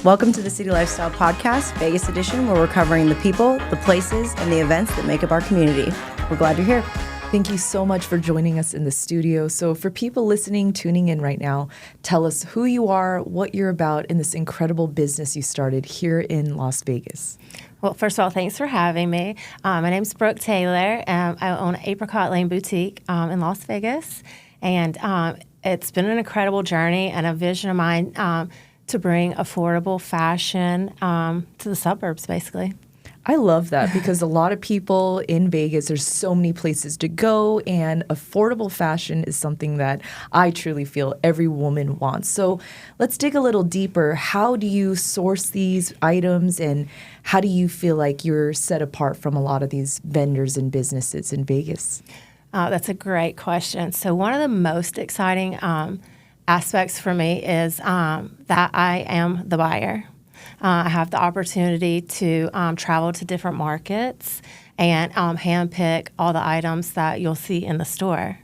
Welcome to the City Lifestyle Podcast, Vegas edition, where we're covering the people, the places, and the events that make up our community. We're glad you're here. Thank you so much for joining us in the studio. So for people listening, tuning in right now, tell us who you are, what you're about in this incredible business you started here in Las Vegas. Well, first of all, thanks for having me. My name's Brooke Taylor. I own Apricot Lane Boutique in Las Vegas. And it's been an incredible journey and a vision of mine to bring affordable fashion to the suburbs, basically. I love that because a lot of people in Vegas, there's so many places to go, and affordable fashion is something that I truly feel every woman wants. So let's dig a little deeper. How do you source these items, and how do you feel like you're set apart from a lot of these vendors and businesses in Vegas? That's a great question. So one of the most exciting aspects for me is that I am the buyer. I have the opportunity to travel to different markets and handpick all the items that you'll see in the store.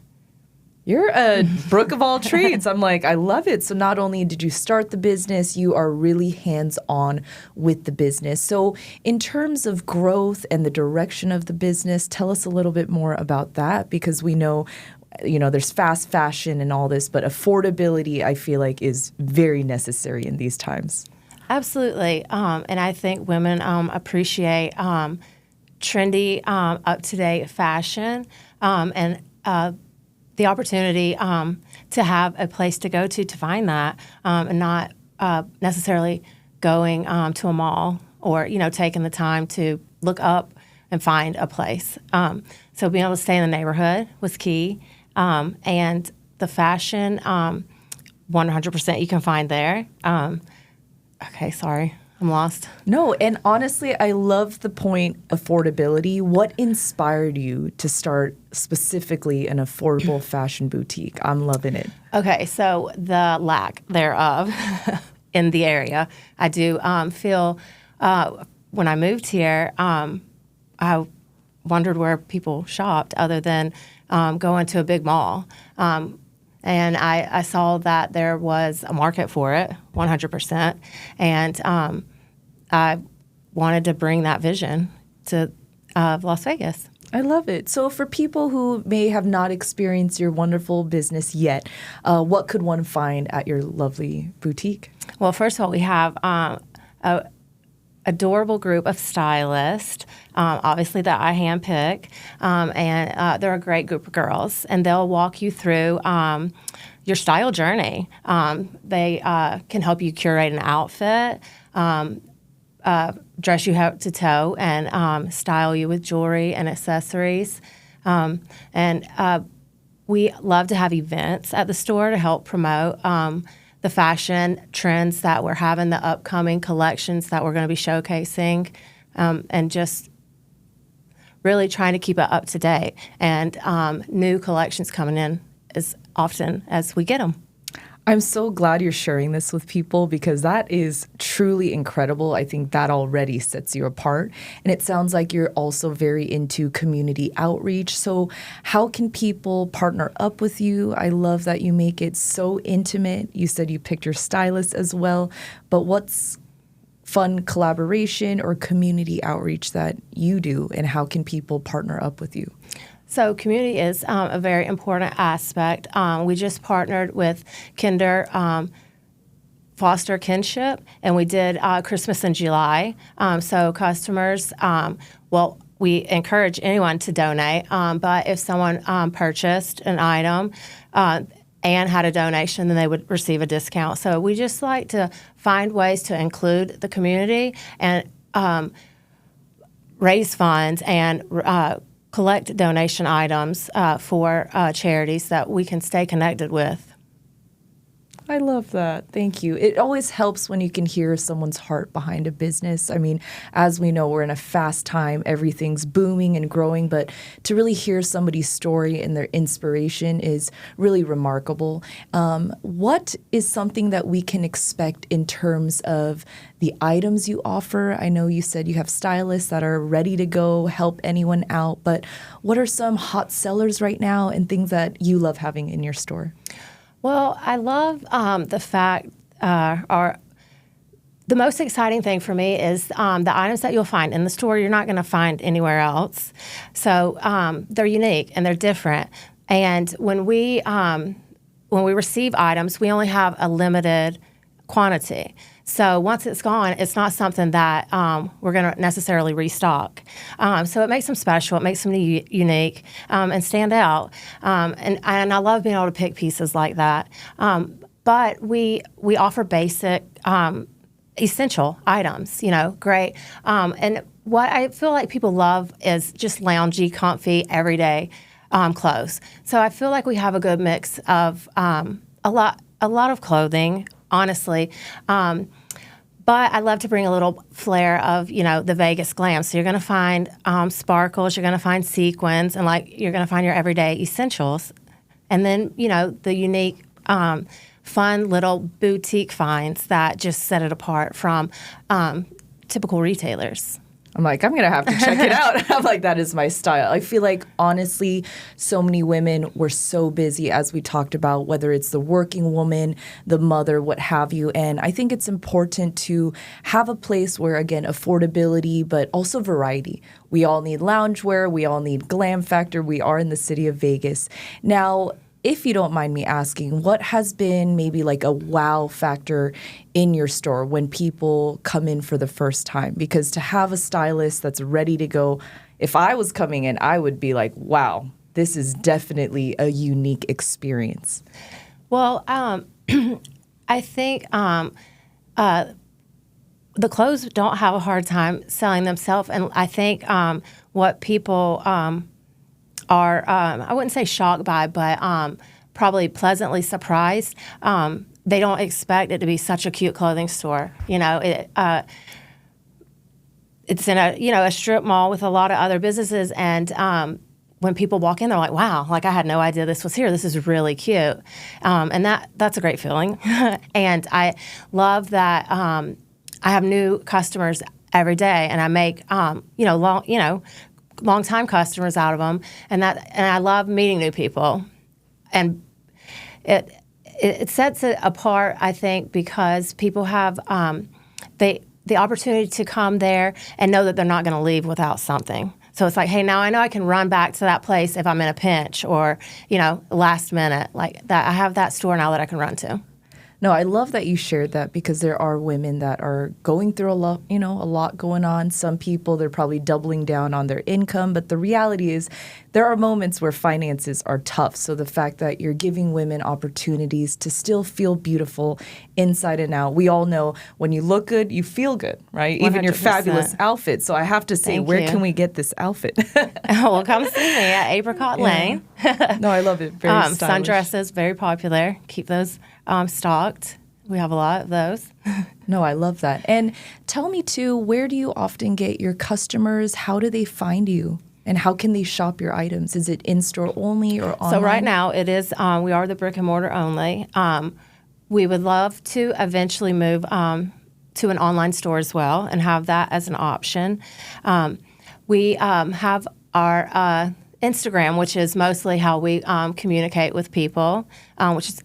You're a Brooke of all trades. I'm like, I love it. So not only did you start the business, you are really hands-on with the business. So in terms of growth and the direction of the business, tell us a little bit more about that, because we know, there's fast fashion and all this, but affordability, I feel like, is very necessary in these times. Absolutely. And I think women appreciate trendy, up-to-date fashion and the opportunity to have a place to go to find that and not necessarily going to a mall or, taking the time to look up and find a place. So being able to stay in the neighborhood was key. And the fashion, 100% you can find there. Okay, sorry, I'm lost. No, and honestly, I love the point affordability. What inspired you to start specifically an affordable fashion boutique? I'm loving it. Okay, so the lack thereof in the area. I do feel when I moved here, I wondered where people shopped other than going to a big mall. And I saw that there was a market for it, 100%. And I wanted to bring that vision to Las Vegas. I love it. So for people who may have not experienced your wonderful business yet, what could one find at your lovely boutique? Well, first of all, we have a adorable group of stylists, obviously that I handpick, and they're a great group of girls, and they'll walk you through your style journey. They can help you curate an outfit, dress you head to toe, and style you with jewelry and accessories. And we love to have events at the store to help promote the fashion trends that we're having, the upcoming collections that we're going to be showcasing, and just really trying to keep it up to date. And new collections coming in as often as we get them. I'm so glad you're sharing this with people because that is truly incredible. I think that already sets you apart. And it sounds like you're also very into community outreach. So how can people partner up with you? I love that you make it so intimate. You said you picked your stylist as well. But what's fun collaboration or community outreach that you do, and how can people partner up with you? So community is a very important aspect. We just partnered with Kinder Foster Kinship, and we did Christmas in July. So customers, we encourage anyone to donate, but if someone purchased an item and had a donation, then they would receive a discount. So we just like to find ways to include the community and raise funds and collect donation items for charities that we can stay connected with. I love that. Thank you. It always helps when you can hear someone's heart behind a business. I mean, as we know, we're in a fast time. Everything's booming and growing, but to really hear somebody's story and their inspiration is really remarkable. What is something that we can expect in terms of the items you offer? I know you said you have stylists that are ready to go help anyone out, but what are some hot sellers right now and things that you love having in your store? Well, I love the fact the the most exciting thing for me is the items that you'll find in the store you're not going to find anywhere else. So they're unique and they're different. And when we receive items, we only have a limited quantity. So once it's gone, it's not something that we're going to necessarily restock. So it makes them special. It makes them unique and stand out. And I love being able to pick pieces like that. But we offer basic, essential items. Great. And what I feel like people love is just loungy, comfy, everyday clothes. So I feel like we have a good mix of a lot of clothing, honestly. But I love to bring a little flair of, the Vegas glam. So you're going to find sparkles, you're going to find sequins, and you're going to find your everyday essentials. And then, the unique, fun little boutique finds that just set it apart from typical retailers. I'm like, I'm going to have to check it out. I'm like, that is my style. I feel like, honestly, so many women were so busy, as we talked about, whether it's the working woman, the mother, what have you. And I think it's important to have a place where, again, affordability, but also variety. We all need loungewear. We all need glam factor. We are in the city of Vegas. Now, if you don't mind me asking, what has been maybe like a wow factor in your store when people come in for the first time? Because to have a stylist that's ready to go, if I was coming in, I would be like, wow, this is definitely a unique experience. Well, I think the clothes don't have a hard time selling themselves. And I think what people are, I wouldn't say shocked by, but probably pleasantly surprised. They don't expect it to be such a cute clothing store. It's in a strip mall with a lot of other businesses, and when people walk in, they're like, wow, I had no idea this was here. This is really cute. And that's a great feeling. And I love that I have new customers every day, and I make, long-time customers out of them, and I love meeting new people, and it sets it apart, I think, because people have the opportunity to come there and know that they're not going to leave without something. So it's like, hey, now I know I can run back to that place if I'm in a pinch or last minute like that. I have that store now that I can run to. No, I love that you shared that, because there are women that are going through a lot going on. Some people, they're probably doubling down on their income, but the reality is there are moments where finances are tough. So the fact that you're giving women opportunities to still feel beautiful inside and out. We all know when you look good, you feel good, right? 100%. Even your fabulous outfit. So I have to say, where can we get this outfit? Well, come see me at Apricot Lane. No, I love it. Very stylish. Sundresses, very popular. Keep those stocked. We have a lot of those. No, I love that. And tell me, too, where do you often get your customers? How do they find you? And how can they shop your items? Is it in-store only or online? So right now it is, we are the brick and mortar only. We would love to eventually move to an online store as well and have that as an option. We have our Instagram, which is mostly how we communicate with people, which is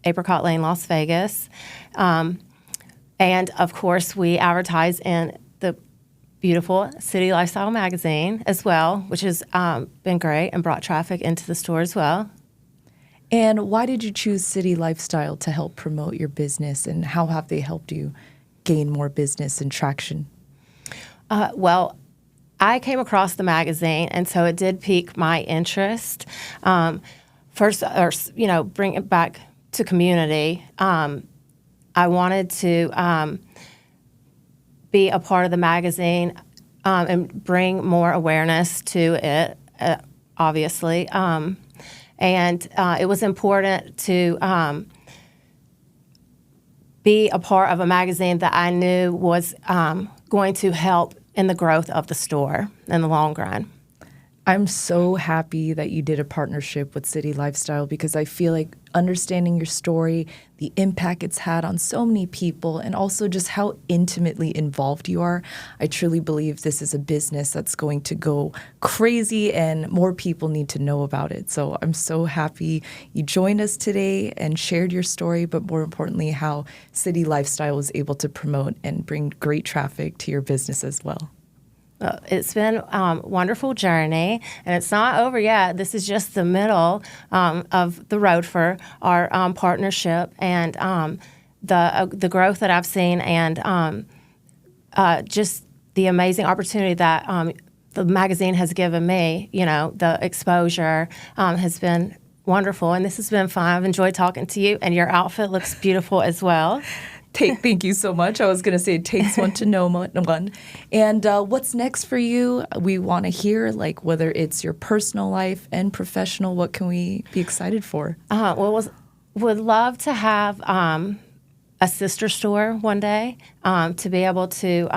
Apricot Lane, Las Vegas. And, of course, we advertise in the beautiful City Lifestyle magazine as well, which has been great and brought traffic into the store as well. And why did you choose City Lifestyle to help promote your business, and how have they helped you gain more business and traction? Well, I came across the magazine, and so it did pique my interest. First, bring it back to community. I wanted to be a part of the magazine and bring more awareness to it, obviously. And it was important to be a part of a magazine that I knew was going to help in the growth of the store in the long run. I'm so happy that you did a partnership with City Lifestyle because I feel like understanding your story, the impact it's had on so many people, and also just how intimately involved you are, I truly believe this is a business that's going to go crazy and more people need to know about it. So I'm so happy you joined us today and shared your story, but more importantly, how City Lifestyle was able to promote and bring great traffic to your business as well. It's been a wonderful journey, and it's not over yet. This is just the middle of the road for our partnership and the growth that I've seen, and just the amazing opportunity that the magazine has given me. The exposure has been wonderful, and this has been fun. I've enjoyed talking to you, and your outfit looks beautiful as well. Thank you so much. I was going to say it takes one to know one. And what's next for you? We want to hear, whether it's your personal life and professional, what can we be excited for? Would love to have a sister store one day to be able to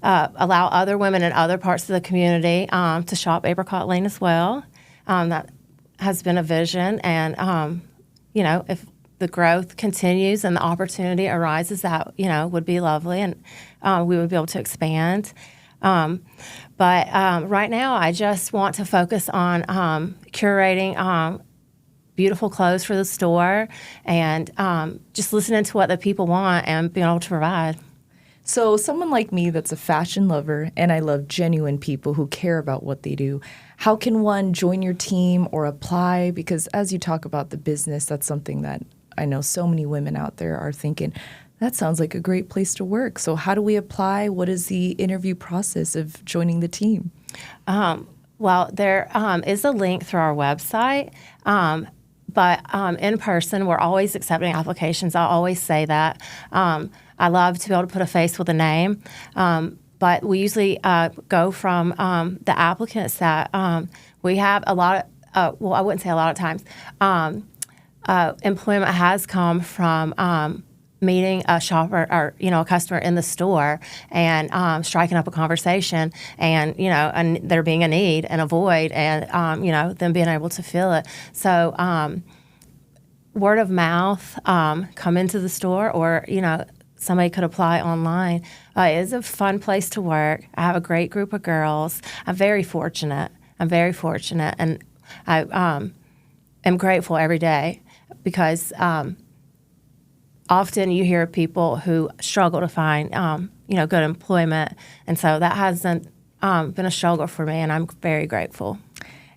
allow other women in other parts of the community to shop Apricot Lane as well. That has been a vision, and if the growth continues and the opportunity arises, that would be lovely, and we would be able to expand. But right now, I just want to focus on curating beautiful clothes for the store, and just listening to what the people want and being able to provide. So someone like me that's a fashion lover, and I love genuine people who care about what they do, how can one join your team or apply? Because as you talk about the business, that's something that I know so many women out there are thinking, that sounds like a great place to work. So how do we apply? What is the interview process of joining the team? Well, there is a link through our website, but in person, we're always accepting applications. I always say that. I love to be able to put a face with a name, but we usually go from the applicants that we have a lot of, I wouldn't say a lot of times, employment has come from meeting a shopper or a customer in the store and striking up a conversation, and and there being a need and a void, and them being able to fill it. So word of mouth, come into the store, or somebody could apply online. It is a fun place to work. I have a great group of girls. I'm very fortunate, and I am grateful every day. Because often you hear people who struggle to find, good employment, and so that hasn't been a struggle for me, and I'm very grateful.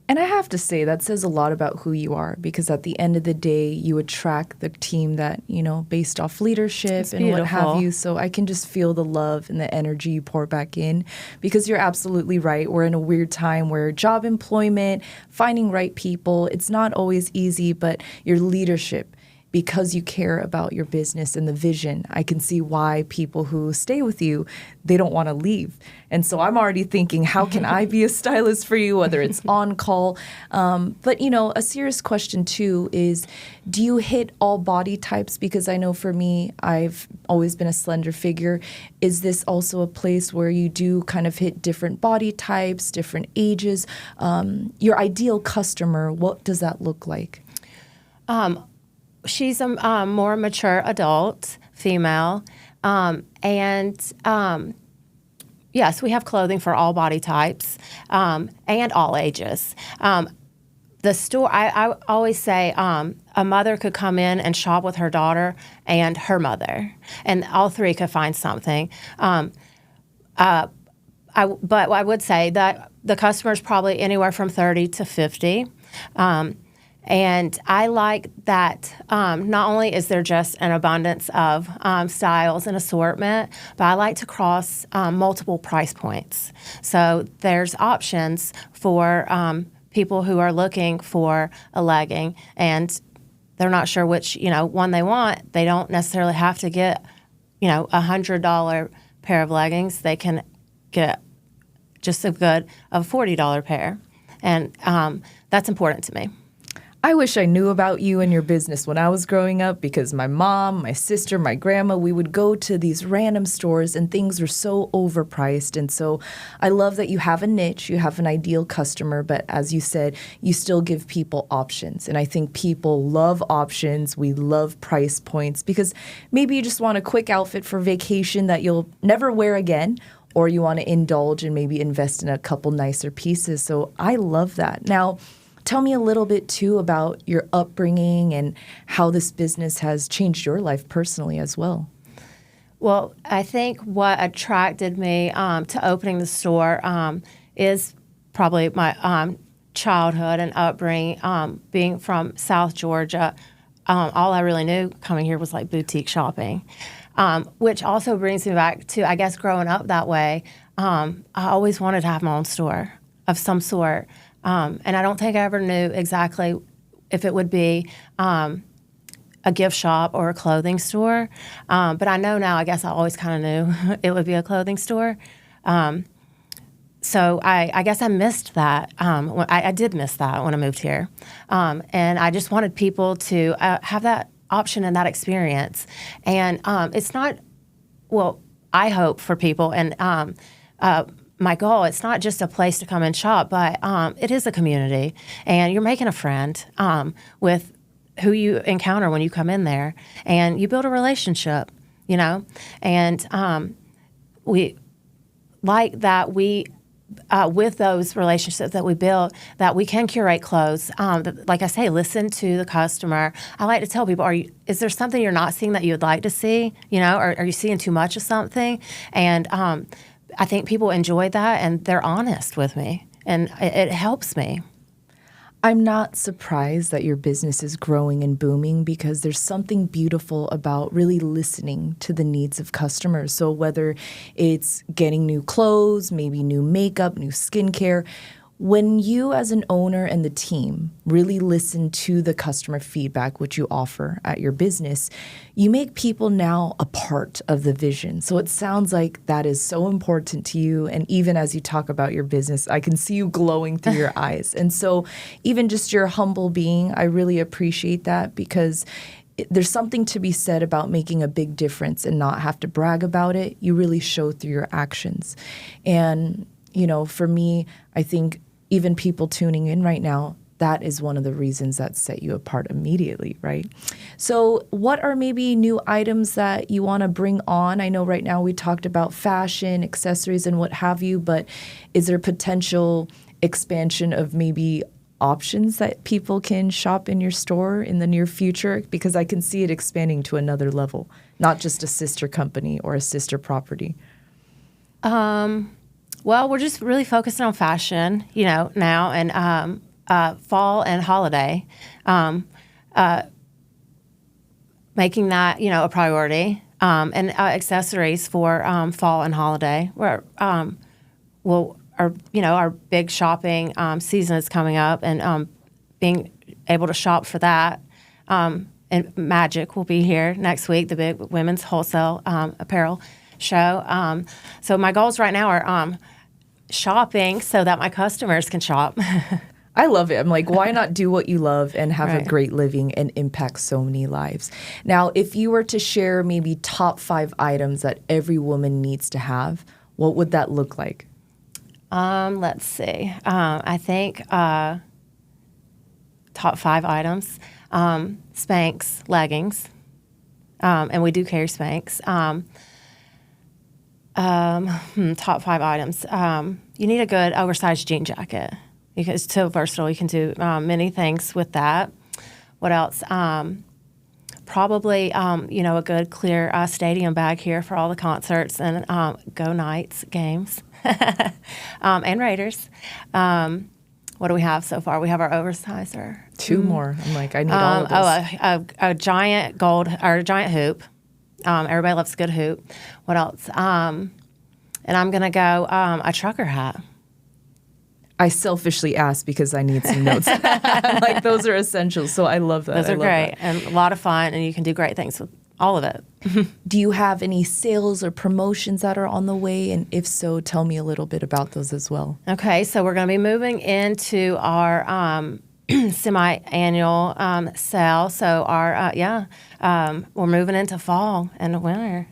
And I have to say that says a lot about who you are, because at the end of the day, you attract the team that, based off leadership and what have you. So I can just feel the love and the energy you pour back in, because you're absolutely right. We're in a weird time where job employment, finding right people, it's not always easy, but your leadership, because you care about your business and the vision, I can see why people who stay with you, they don't want to leave. And so I'm already thinking, how can I be a stylist for you, whether it's on call? But, a serious question, too, is do you hit all body types? Because I know for me, I've always been a slender figure. Is this also a place where you do kind of hit different body types, different ages? Your ideal customer, what does that look like? She's a more mature adult female, and yes, we have clothing for all body types and all ages. The store, I always say, a mother could come in and shop with her daughter and her mother, and all three could find something. But I would say that the customer is probably anywhere from 30 to 50. And I like that not only is there just an abundance of styles and assortment, but I like to cross multiple price points. So there's options for people who are looking for a legging and they're not sure which one they want. They don't necessarily have to get $100 pair of leggings. They can get just as good of a $40 pair, and that's important to me. I wish I knew about you and your business when I was growing up, because my mom, my sister, my grandma, we would go to these random stores and things were so overpriced. And so I love that you have a niche, you have an ideal customer, but as you said, you still give people options. And I think people love options. We love price points because maybe you just want a quick outfit for vacation that you'll never wear again, or you want to indulge and maybe invest in a couple nicer pieces. So I love that. Now, tell me a little bit, too, about your upbringing and how this business has changed your life personally as well. Well, I think what attracted me to opening the store is probably my childhood and upbringing. Being from South Georgia, all I really knew coming here was like boutique shopping, which also brings me back to, I guess, growing up that way. I always wanted to have my own store of some sort. And I don't think I ever knew exactly if it would be a gift shop or a clothing store. But I know now, I guess I always kind of knew it would be a clothing store. So I guess I missed that. I did miss that when I moved here. And I just wanted people to have that option and that experience. And it's not, well, I hope for people and my goal, it's not just a place to come and shop, but it is a community. And you're making a friend with who you encounter when you come in there. And you build a relationship, you know. And we like that with those relationships that we build, that we can curate clothes. Like I say, listen to the customer. I like to tell people, is there something you're not seeing that you would like to see? You know, or are you seeing too much of something? And I think people enjoy that, and they're honest with me, and it helps me. I'm not surprised that your business is growing and booming, because there's something beautiful about really listening to the needs of customers. So whether it's getting new clothes, maybe new makeup, new skincare, when you as an owner and the team really listen to the customer feedback, which you offer at your business, you make people now a part of the vision. So it sounds like that is so important to you. And even as you talk about your business, I can see you glowing through your eyes. And so even just your humble being, I really appreciate that, because there's something to be said about making a big difference and not have to brag about it. You really show through your actions. And, you know, for me, I think even people tuning in right now, that is one of the reasons that set you apart immediately, right? So what are maybe new items that you want to bring on? I know right now we talked about fashion, accessories, and what have you, but is there potential expansion of maybe options that people can shop in your store in the near future? Because I can see it expanding to another level, not just a sister company or a sister property. Well, we're just really focusing on fashion, you know, now, and fall and holiday, making that, you know, a priority, and accessories for fall and holiday. Where our big shopping season is coming up, and being able to shop for that. And Magic will be here next week, the big women's wholesale apparel show. So my goals right now are shopping so that my customers can shop. I love it. I'm like, why not do what you love and have Right. a great living and impact so many lives? Now, if you were to share maybe top 5 items that every woman needs to have, what would that look like? Let's see. I think top 5 items: Spanx leggings, and we do carry Spanx. Top 5 items. You need a good oversized jean jacket. It's so versatile. You can do many things with that. What else? Probably, a good clear stadium bag here for all the concerts and go Knights games and Raiders. What do we have so far? We have our oversizer. 2 more. I'm like, I need all of this. A giant gold or a giant hoop. Everybody loves a good hoop. What else? And I'm gonna go a trucker hat. I selfishly asked because I need some notes. Like, those are essentials. So I love that. Those are great that. and a lot of fun, and you can do great things with all of it. Do you have any sales or promotions that are on the way? And if so, tell me a little bit about those as well. Okay, so we're going to be moving into our semi-annual sale. So we're moving into fall and winter.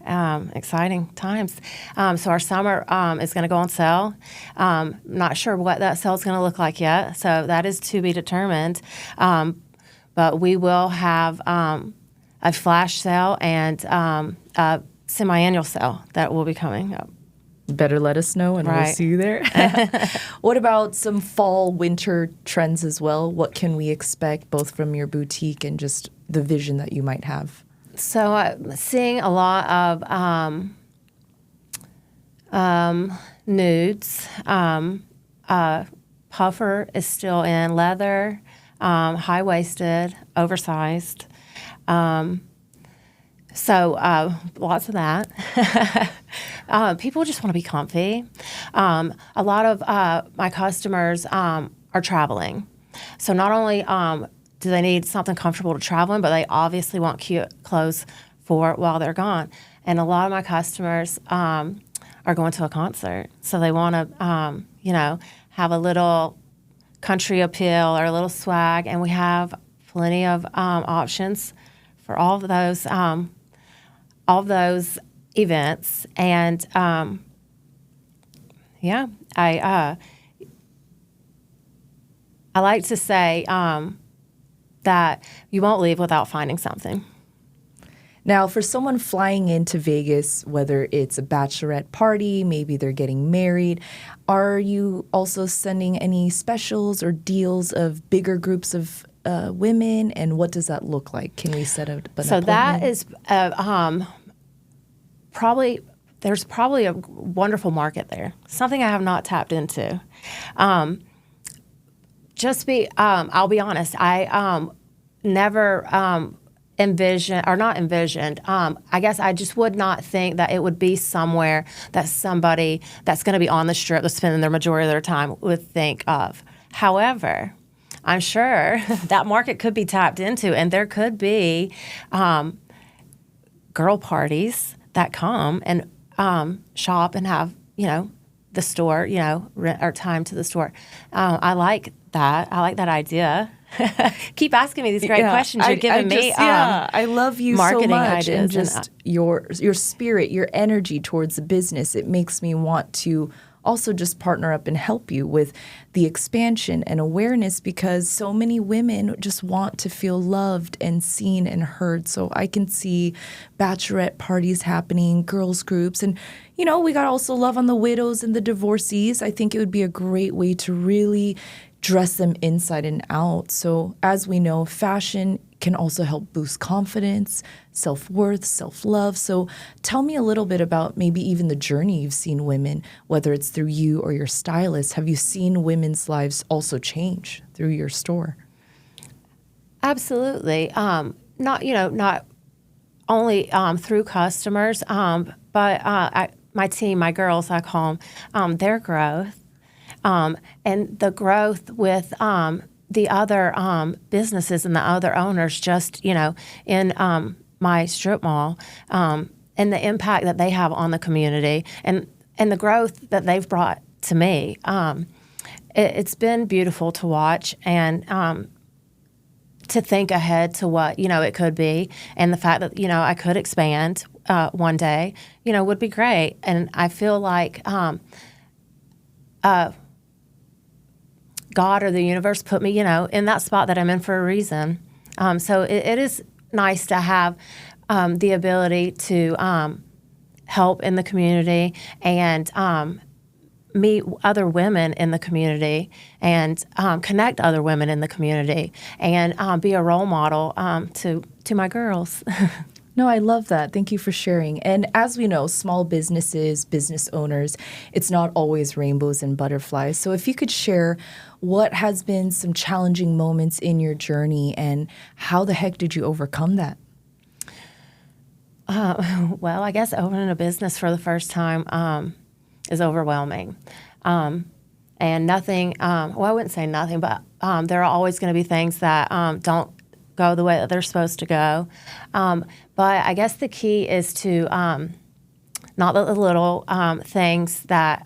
Exciting times. So our summer is going to go on sale. Not sure what that sale is going to look like yet. So that is to be determined. But we will have a flash sale and a semi-annual sale that will be coming up. Better let us know and we'll see you there. What about some fall, winter trends as well? What can we expect both from your boutique and just the vision that you might have? So I'm seeing a lot of nudes. Puffer is still in leather, high-waisted, oversized. So lots of that. People just want to be comfy. A lot of my customers are traveling. So not only do they need something comfortable to travel in, but they obviously want cute clothes for while they're gone. And a lot of my customers are going to a concert. So they want to, have a little country appeal or a little swag. And we have plenty of options for all of those events. And I like to say that you won't leave without finding something. Now, for someone flying into Vegas, whether it's a bachelorette party, maybe they're getting married, are you also sending any specials or deals of bigger groups of women? And what does that look like? Can we set up an appointment? That is there's probably a wonderful market there, something I have not tapped into. I'll be honest, I never envisioned. I guess I just would not think that it would be somewhere that somebody that's going to be on the strip that's spending their majority of their time would think of. However, I'm sure that market could be tapped into, and there could be girl parties that come and shop and have, the store, rent our time to the store. I like that. I like that idea. Keep asking me these great questions. You're giving me. I love you so much, and ideas just your spirit, your energy towards the business. It makes me want to also just partner up and help you with the expansion and awareness, because so many women just want to feel loved and seen and heard. So I can see bachelorette parties happening, girls groups, and we got also love on the widows and the divorcees. I think it would be a great way to really dress them inside and out. So as we know, fashion can also help boost confidence, self-worth, self-love. So tell me a little bit about maybe even the journey you've seen women, whether it's through you or your stylist. Have you seen women's lives also change through your store? Absolutely. Not only through customers, but my team, my girls, I call them, their growth. And the growth with the other businesses and the other owners just, in my strip mall, and the impact that they have on the community and the growth that they've brought to me. It's been beautiful to watch and to think ahead to what, it could be. And the fact that, I could expand one day, would be great. And I feel like God or the universe put me, in that spot that I'm in for a reason. So it is nice to have the ability to help in the community and meet other women in the community and connect other women in the community and be a role model to my girls. No, I love that. Thank you for sharing. And as we know, small businesses, business owners, it's not always rainbows and butterflies. So if you could share what has been some challenging moments in your journey and how the heck did you overcome that? Well, I guess opening a business for the first time is overwhelming. And nothing, I wouldn't say nothing, but there are always going to be things that don't go the way that they're supposed to go. But I guess the key is to not let the little things that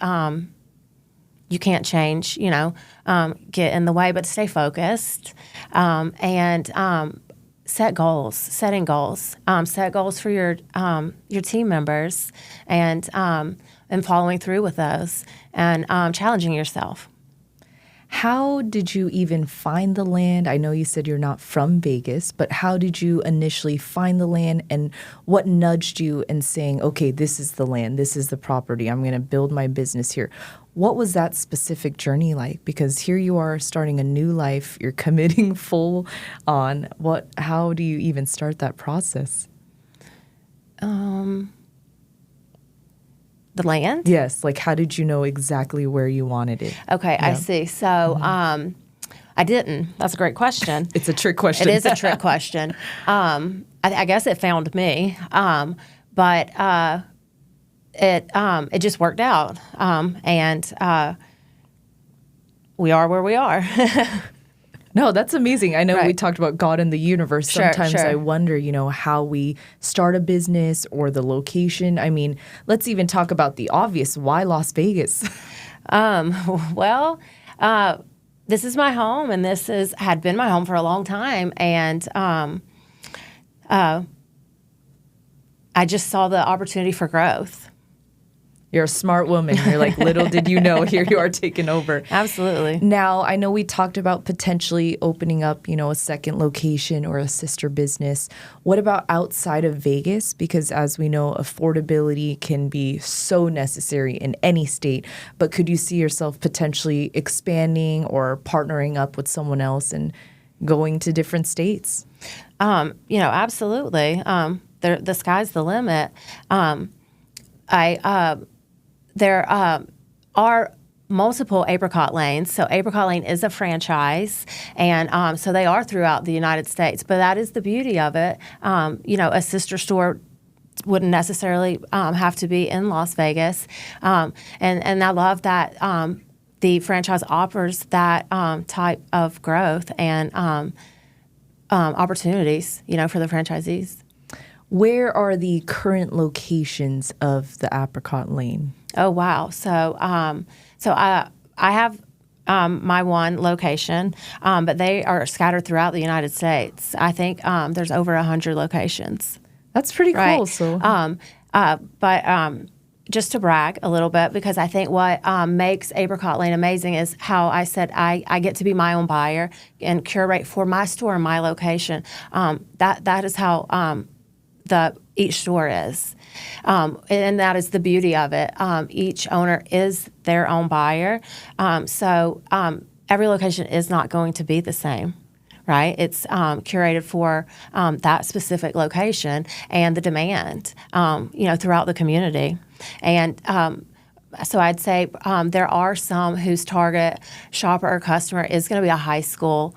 you can't change, get in the way, but stay focused and set goals, setting goals, set goals for your team members and following through with those and challenging yourself. How did you even find the land? I know you said you're not from Vegas, but how did you initially find the land, and what nudged you in saying, okay, this is the land, this is the property, I'm going to build my business here? What was that specific journey like? Because here you are starting a new life, you're committing full on. How do you even start that process? The land? Yes. Like, how did you know exactly where you wanted it? Okay, I see. So I didn't. That's a great question. It's a trick question. It is a trick question. I guess it found me, but it just worked out, and we are where we are. No, that's amazing. I know Right. we talked about God and the universe. Sometimes Sure. I wonder, how we start a business or the location. I mean, let's even talk about the obvious. Why Las Vegas? Well, this is my home, and had been my home for a long time, and I just saw the opportunity for growth. You're a smart woman. You're like, little did you know, here you are taking over. Absolutely. Now, I know we talked about potentially opening up, a second location or a sister business. What about outside of Vegas? Because as we know, affordability can be so necessary in any state. But could you see yourself potentially expanding or partnering up with someone else and going to different states? Absolutely. The sky's the limit. There are multiple Apricot Lanes. So Apricot Lane is a franchise, and so they are throughout the United States. But that is the beauty of it. A sister store wouldn't necessarily have to be in Las Vegas. And I love that the franchise offers that type of growth and opportunities, for the franchisees. Where are the current locations of the Apricot Lane? Oh, wow. So I have my one location, but they are scattered throughout the United States. I think there's over 100 locations. That's pretty cool. Right. So, But just to brag a little bit, because I think what makes Apricot Lane amazing is how I said I get to be my own buyer and curate for my store and my location. That is how each store is. And that is the beauty of it. Each owner is their own buyer. So every location is not going to be the same, right? It's curated for that specific location and the demand, throughout the community. And so I'd say there are some whose target shopper or customer is going to be a high school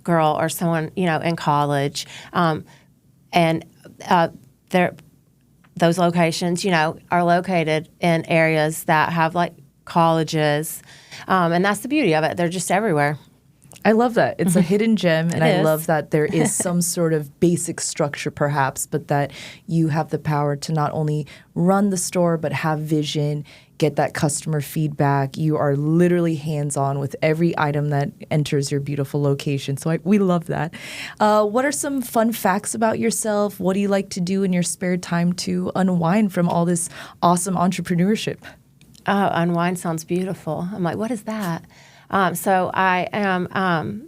girl or someone, in college. And those locations, are located in areas that have like colleges, and that's the beauty of it. They're just everywhere. I love that. It's a hidden gem, and I is. love that there is some sort of basic structure perhaps, but that you have the power to not only run the store, but have vision, get that customer feedback. You are literally hands-on with every item that enters your beautiful location. So we love that. What are some fun facts about yourself? What do you like to do in your spare time to unwind from all this awesome entrepreneurship? Oh, unwind sounds beautiful. I'm like, what is that? So I am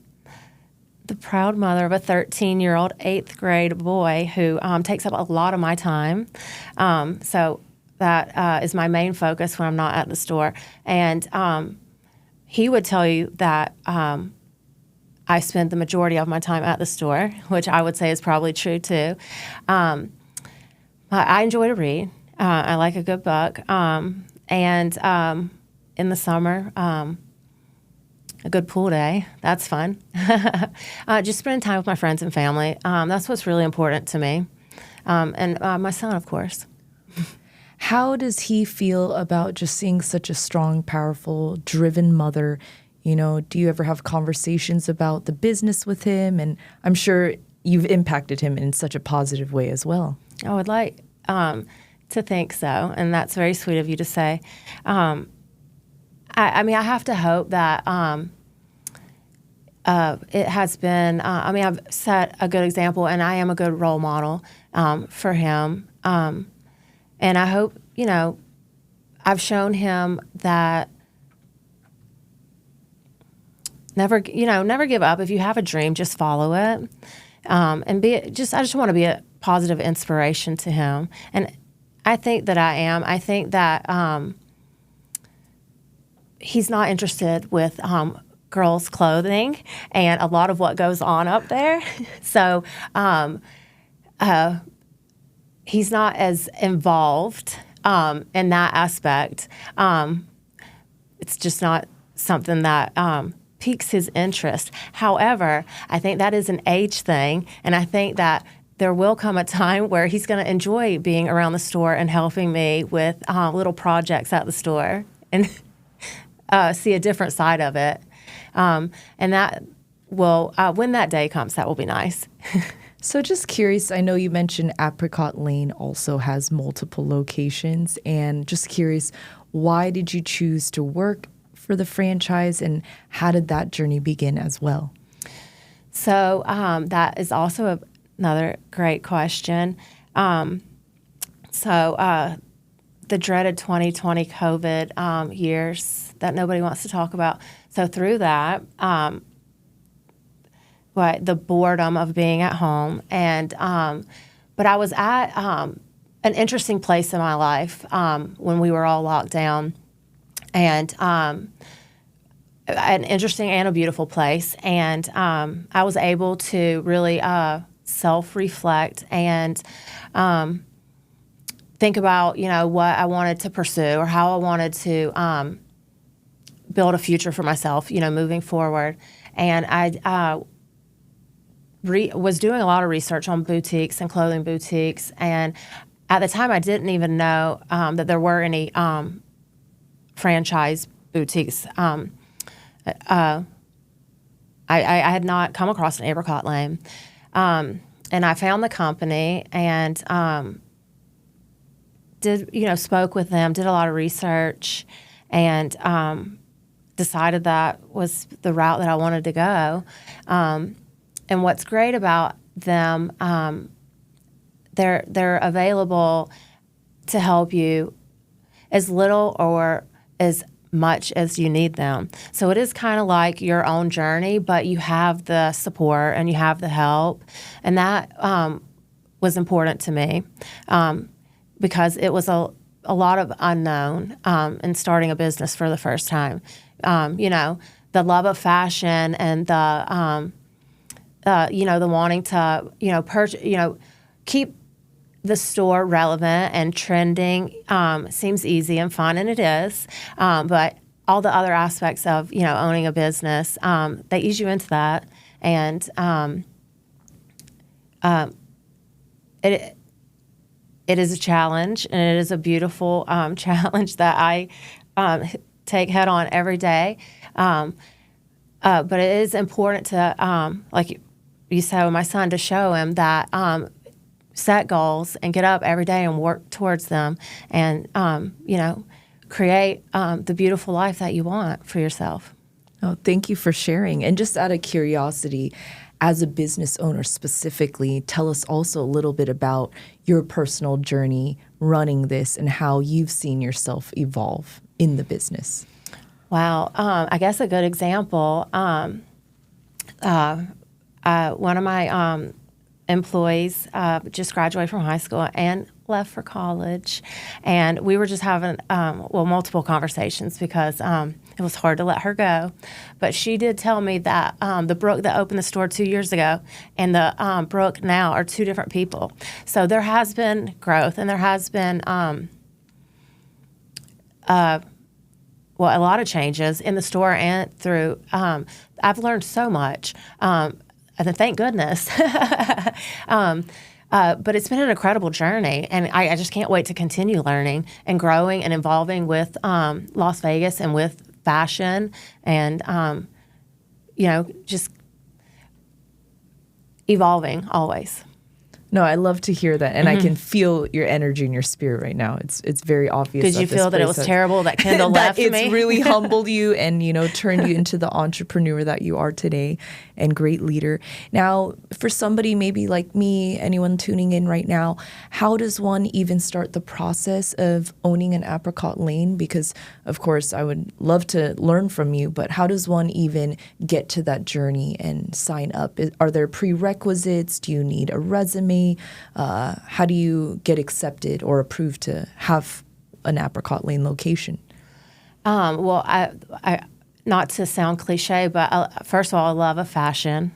the proud mother of a 13-year-old 8th grade boy who takes up a lot of my time. So that is my main focus when I'm not at the store. And he would tell you that I spend the majority of my time at the store, which I would say is probably true too. I enjoy to read. I like a good book. And in the summer, a good pool day. That's fun. Just spending time with my friends and family. That's what's really important to me. And my son, of course. How does he feel about just seeing such a strong, powerful, driven mother? Do you ever have conversations about the business with him? And I'm sure you've impacted him in such a positive way as well. I would like to think so, and that's very sweet of you to say. I mean, I have to hope that it has been, I mean, I've set a good example, and I am a good role model for him. And I hope, I've shown him that never give up. If you have a dream, just follow it. And I just want to be a positive inspiration to him. And I think that I am. I think that he's not interested with girls' clothing and a lot of what goes on up there. So he's not as involved in that aspect. It's just not something that piques his interest. However, I think that is an age thing, and I think that there will come a time where he's going to enjoy being around the store and helping me with little projects at the store and see a different side of it. And that will, when that day comes, that will be nice. So just curious, I know you mentioned Apricot Lane also has multiple locations, and just curious, why did you choose to work for the franchise, and how did that journey begin as well? So that is also another great question. The dreaded 2020 COVID years that nobody wants to talk about. So through that, the boredom of being at home, and but I was at an interesting place in my life when we were all locked down, and an interesting and a beautiful place, and I was able to really self-reflect and think about what I wanted to pursue or how I wanted to build a future for myself, moving forward. And I was doing a lot of research on boutiques and clothing boutiques, and at the time I didn't even know that there were any franchise boutiques. I had not come across an Apricot Lane, and I found the company and spoke with them, did a lot of research, and decided that was the route that I wanted to go. And what's great about them, they're available to help you as little or as much as you need them. So it is kind of like your own journey, but you have the support and you have the help. And that was important to me because it was a lot of unknown in starting a business for the first time. The love of fashion and the wanting to, keep the store relevant and trending seems easy and fun, and it is. But all the other aspects of, owning a business, they ease you into that. And it is a challenge, and it is a beautiful challenge that I take head on every day. But it is important to, like you said with my son, to show him that set goals and get up every day and work towards them and, create the beautiful life that you want for yourself. Oh, thank you for sharing. And just out of curiosity, as a business owner specifically, tell us also a little bit about your personal journey running this and how you've seen yourself evolve in the business. Wow. I guess a good example, one of my employees just graduated from high school and left for college. And we were just having, multiple conversations because it was hard to let her go. But she did tell me that the Brooke that opened the store 2 years ago and the Brooke now are two different people. So there has been growth, and there has been a lot of changes in the store and through. I've learned so much. Thank goodness. But it's been an incredible journey, and I just can't wait to continue learning and growing and evolving with Las Vegas and with fashion and, just evolving always. No, I love to hear that, and I can feel your energy and your spirit right now. It's very obvious. Did you feel that it was terrible that Kendall left that me? It's really humbled you and, turned you into the entrepreneur that you are today and great leader. Now, for somebody maybe like me, anyone tuning in right now, how does one even start the process of owning an Apricot Lane? Because, of course, I would love to learn from you, but how does one even get to that journey and sign up? Are there prerequisites? Do you need a resume? How do you get accepted or approved to have an Apricot Lane location? Well, I not to sound cliche, but first of all, I love a fashion.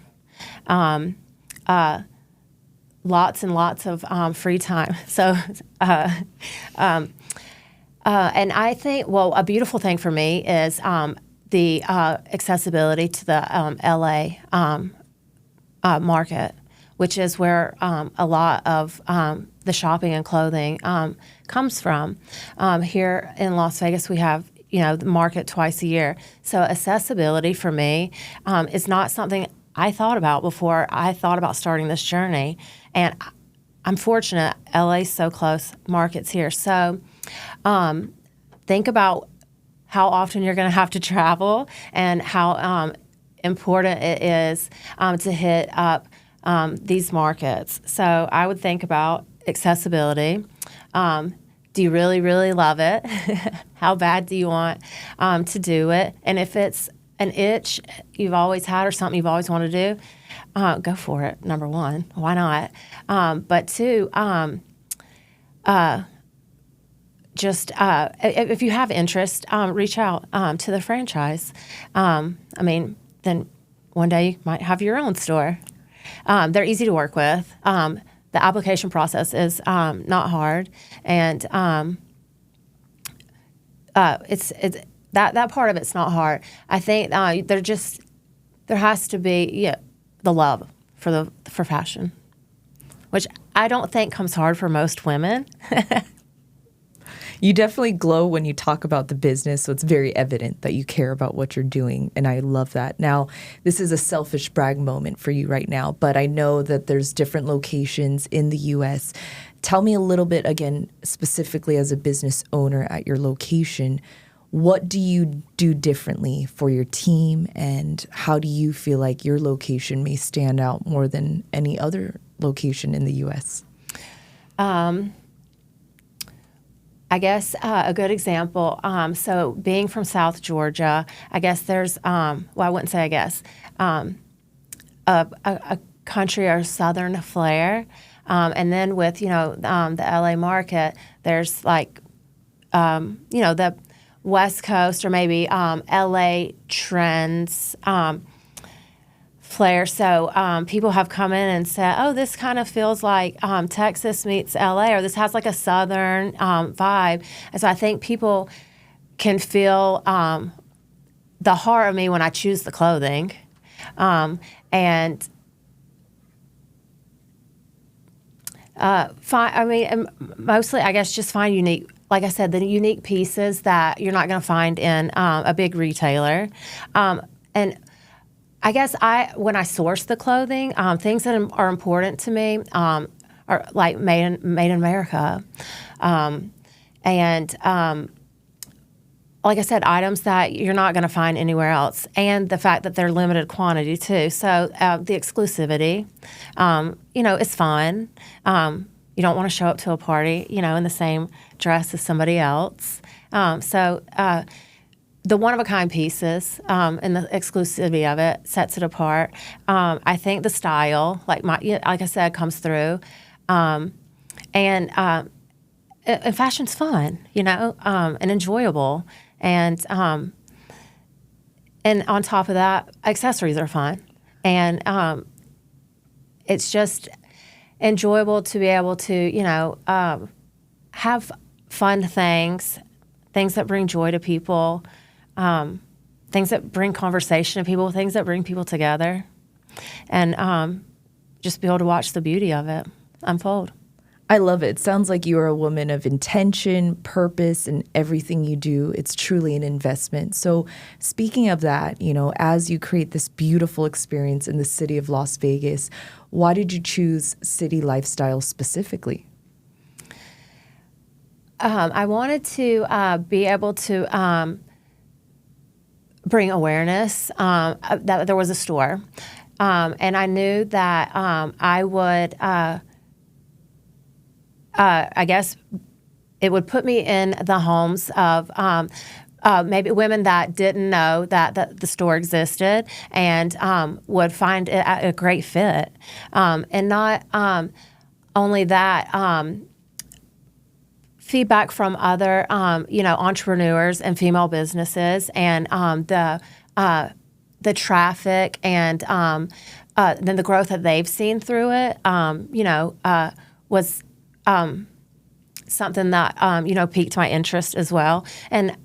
Lots and lots of free time. So, and I think, well, a beautiful thing for me is the accessibility to the LA market, which is where a lot of the shopping and clothing comes from. Here in Las Vegas, we have the market twice a year. So accessibility for me is not something I thought about before I thought about starting this journey. And I'm fortunate, LA's so close, market's here. So think about how often you're going to have to travel and how important it is to hit up these markets. So I would think about accessibility. Do you really, really love it? How bad do you want to do it? And if it's an itch you've always had or something you've always wanted to do, go for it, number one. Why not? But two, if you have interest, reach out to the franchise. Then one day you might have your own store. They're easy to work with. The application process is not hard, and it's that part of it's not hard. I think there has to be the love for fashion, which I don't think comes hard for most women. You definitely glow when you talk about the business, so it's very evident that you care about what you're doing, and I love that. Now, this is a selfish brag moment for you right now, but I know that there's different locations in the U.S. Tell me a little bit, again, specifically as a business owner at your location, what do you do differently for your team, and how do you feel like your location may stand out more than any other location in the U.S.? I guess a good example, so being from South Georgia, I guess there's, I wouldn't say I guess, a country or southern flair. And then with, the LA market, there's like, the West Coast or maybe LA trends, flair. So people have come in and said, oh, this kind of feels like Texas meets LA, or this has like a southern vibe. And so I think people can feel the heart of me when I choose the clothing. And mostly, I guess, just find unique, like I said, the unique pieces that you're not going to find in a big retailer. And I guess when I source the clothing, things that are important to me are like made in America, and like I said, items that you're not going to find anywhere else, and the fact that they're limited quantity too. So the exclusivity, is fun. You don't want to show up to a party, in the same dress as somebody else. The one-of-a-kind pieces and the exclusivity of it sets it apart. I think the style, like I said, comes through, and fashion's fun, and enjoyable, and on top of that, accessories are fun, and it's just enjoyable to be able to, have fun things that bring joy to people. Things that bring conversation to people, things that bring people together, and just be able to watch the beauty of it unfold. I love it. Sounds like you are a woman of intention, purpose, and everything you do. It's truly an investment. So speaking of that, as you create this beautiful experience in the city of Las Vegas, why did you choose City Lifestyle specifically? I wanted to be able to bring awareness that there was a store. And I knew that I would, I guess, it would put me in the homes of maybe women that didn't know that the store existed and would find it a great fit. And not only that, feedback from other, entrepreneurs and female businesses, and the traffic, and then the growth that they've seen through it, was something that piqued my interest as well, and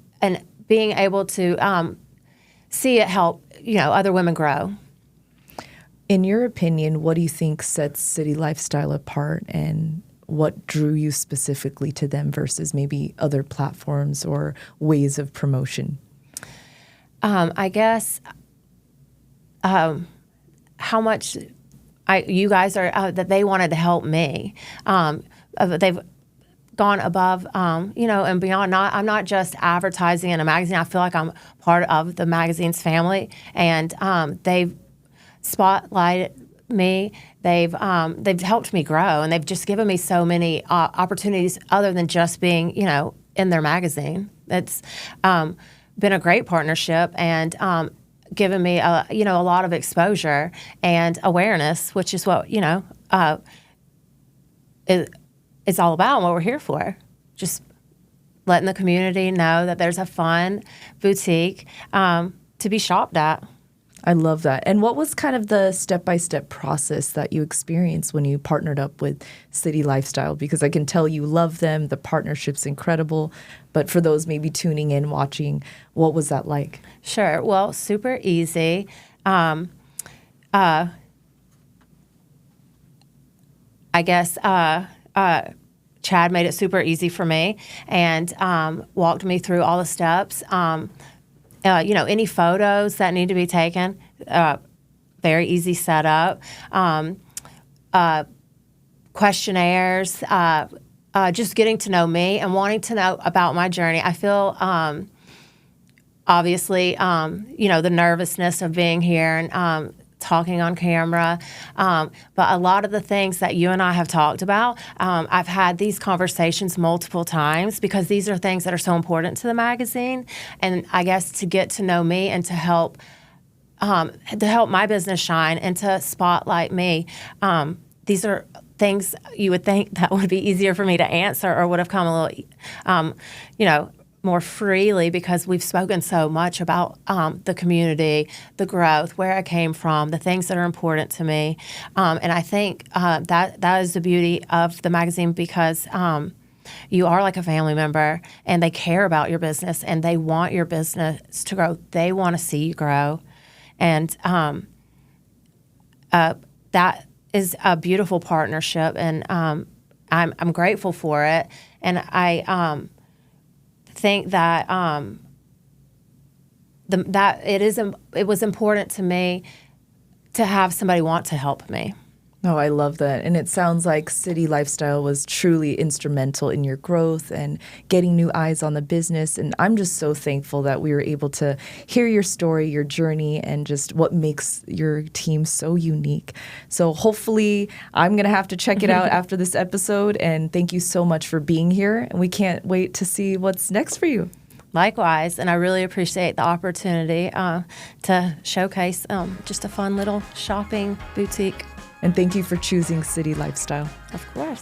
being able to see it help other women grow. In your opinion, what do you think sets City Lifestyle apart, and what drew you specifically to them versus maybe other platforms or ways of promotion? I guess how much you guys are that they wanted to help me. They've gone above, and beyond. I'm not just advertising in a magazine. I feel like I'm part of the magazine's family, and they've spotlighted me. They've helped me grow, and they've just given me so many opportunities other than just being, in their magazine. It's been a great partnership, and given me a lot of exposure and awareness, which is what it's all about and what we're here for. Just letting the community know that there's a fun boutique to be shopped at. I love that. And what was kind of the step-by-step process that you experienced when you partnered up with City Lifestyle? Because I can tell you love them. The partnership's incredible. But for those maybe tuning in, watching, what was that like? Sure. Well, super easy. I guess Chad made it super easy for me and walked me through all the steps. Any photos that need to be taken, very easy setup. Questionnaires, just getting to know me and wanting to know about my journey. I feel, obviously, the nervousness of being here and talking on camera. But a lot of the things that you and I have talked about, I've had these conversations multiple times because these are things that are so important to the magazine. And I guess to get to know me and to help my business shine and to spotlight me, these are things you would think that would be easier for me to answer or would have come a little, more freely because we've spoken so much about the community, the growth, where I came from, the things that are important to me. And I think that is the beauty of the magazine because you are like a family member and they care about your business and they want your business to grow. They want to see you grow. And that is a beautiful partnership and I'm grateful for it. And I think that it was important to me to have somebody want to help me. Oh, I love that. And it sounds like City Lifestyle was truly instrumental in your growth and getting new eyes on the business. And I'm just so thankful that we were able to hear your story, your journey, and just what makes your team so unique. So hopefully I'm going to have to check it out after this episode. And thank you so much for being here. And we can't wait to see what's next for you. Likewise, and I really appreciate the opportunity to showcase just a fun little shopping boutique. And thank you for choosing City Lifestyle. Of course.